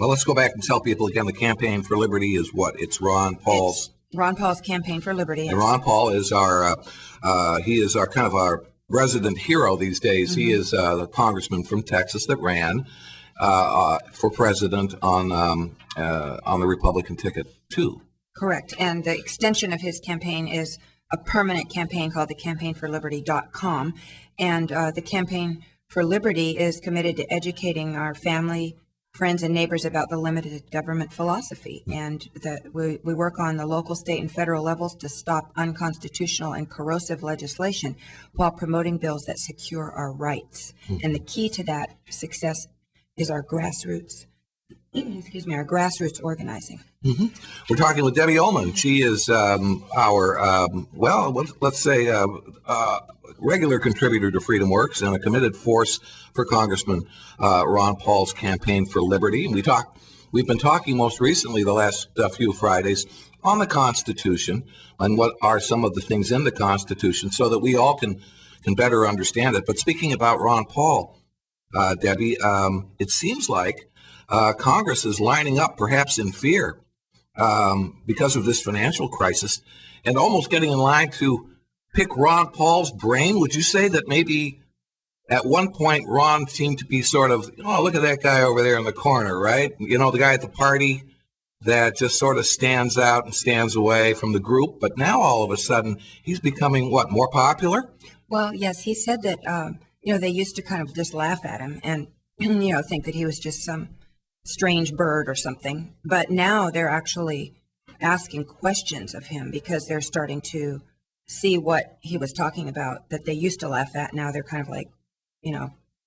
Well, let's go back and tell people again, the Campaign for Liberty is what? It's Ron Paul's. It's Ron Paul's Campaign for Liberty. And Ron Paul is he is our kind of our resident hero these days. Mm-hmm. He is the congressman from Texas that ran for president on the Republican ticket too. Correct. And the extension of his campaign is a permanent campaign called the campaignforliberty.com. And the Campaign for Liberty is committed to educating our family, friends, and neighbors about the limited government philosophy. And we work on the local, state, and federal levels to stop unconstitutional and corrosive legislation while promoting bills that secure our rights. Mm-hmm. And the key to that success is our grassroots our grassroots organizing. Mm-hmm. We're talking with Debbie Ullman. She is our, let's say, regular contributor to Freedom Works and a committed force for Congressman Ron Paul's Campaign for Liberty. And we've been talking most recently the last few Fridays on the Constitution and what are some of the things in the Constitution so that we all can better understand it. But speaking about Ron Paul, Debbie, it seems like Congress is lining up, perhaps in fear, because of this financial crisis, and almost getting in line to pick Ron Paul's brain. Would you say that maybe at one point Ron seemed to be sort of, oh, look at that guy over there in the corner, right? You know, the guy at the party that just sort of stands out and stands away from the group. But now all of a sudden he's becoming, what, more popular? Well, yes, he said that, they used to kind of just laugh at him and, think that he was just some strange bird or something, but now they're actually asking questions of him because they're starting to see what he was talking about that they used to laugh at. Now they're kind of like,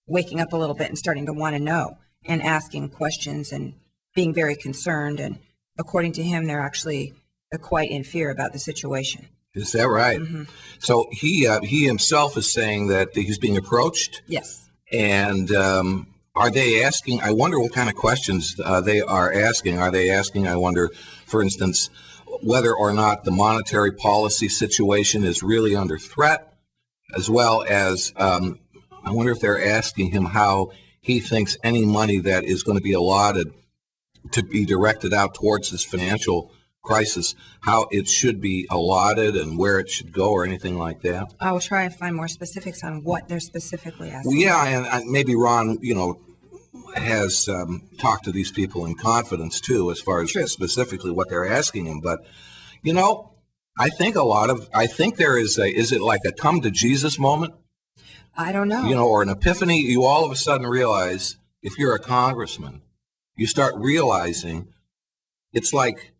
waking up a little bit and starting to want to know and asking questions and being very concerned. And according to him, they're actually quite in fear about the situation. Is that right? Mm-hmm. So he himself is saying that he's being approached? Yes. And are they asking, I wonder what kind of questions they are asking. Are they asking, I wonder, for instance, whether or not the monetary policy situation is really under threat, as well as I wonder if they're asking him how he thinks any money that is going to be allotted to be directed out towards this financial crisis, how it should be allotted and where it should go or anything like that. I will try and find more specifics on what they're specifically asking. Well, yeah, and maybe Ron, has talked to these people in confidence too, as far as specifically what they're asking him. But, I think there is it like a come to Jesus moment? I don't know. Or an epiphany. You all of a sudden realize, if you're a congressman, you start realizing it's like,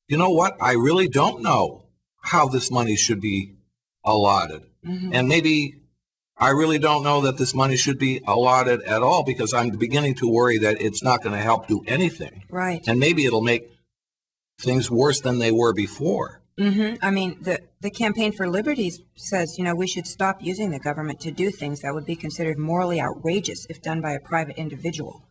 you know what? I really don't know how this money should be allotted. Mm-hmm. And maybe I really don't know that this money should be allotted at all, because I'm beginning to worry that it's not going to help do anything. Right. And maybe it'll make things worse than they were before. Mm-hmm. I mean, the Campaign for Liberty says, we should stop using the government to do things that would be considered morally outrageous if done by a private individual.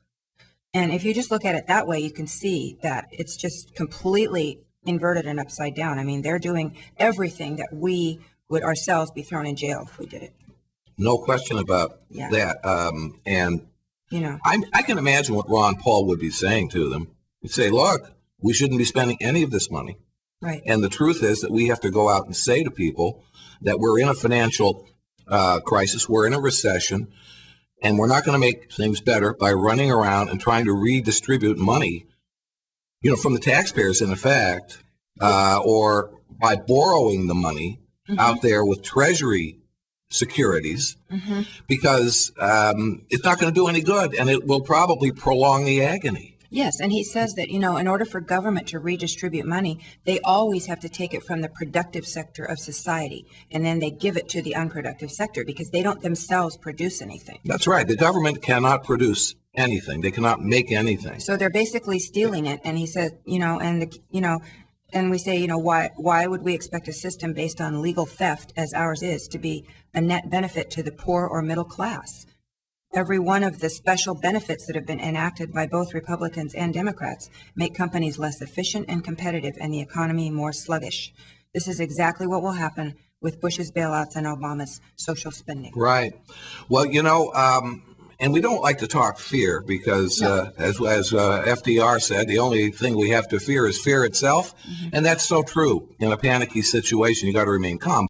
And if you just look at it that way, you can see that it's just completely inverted and upside down. I mean, they're doing everything that we would ourselves be thrown in jail if we did it. No question about that. I can imagine what Ron Paul would be saying to them. He'd say, look, we shouldn't be spending any of this money. Right. And the truth is that we have to go out and say to people that we're in a financial crisis, we're in a recession, and we're not going to make things better by running around and trying to redistribute money, from the taxpayers, in effect, or by borrowing the money out there with Treasury securities, because it's not going to do any good, and it will probably prolong the agony. Yes, and he says that, in order for government to redistribute money, they always have to take it from the productive sector of society, and then they give it to the unproductive sector because they don't themselves produce anything. That's right. The government cannot produce anything. They cannot make anything. So they're basically stealing it, and he said, and we say, why would we expect a system based on legal theft, as ours is, to be a net benefit to the poor or middle class? Every one of the special benefits that have been enacted by both Republicans and Democrats make companies less efficient and competitive and the economy more sluggish. This is exactly what will happen with Bush's bailouts and Obama's social spending. Right. Well, And we don't like to talk fear because, as FDR said, the only thing we have to fear is fear itself. And that's so true. In a panicky situation, you got to remain calm.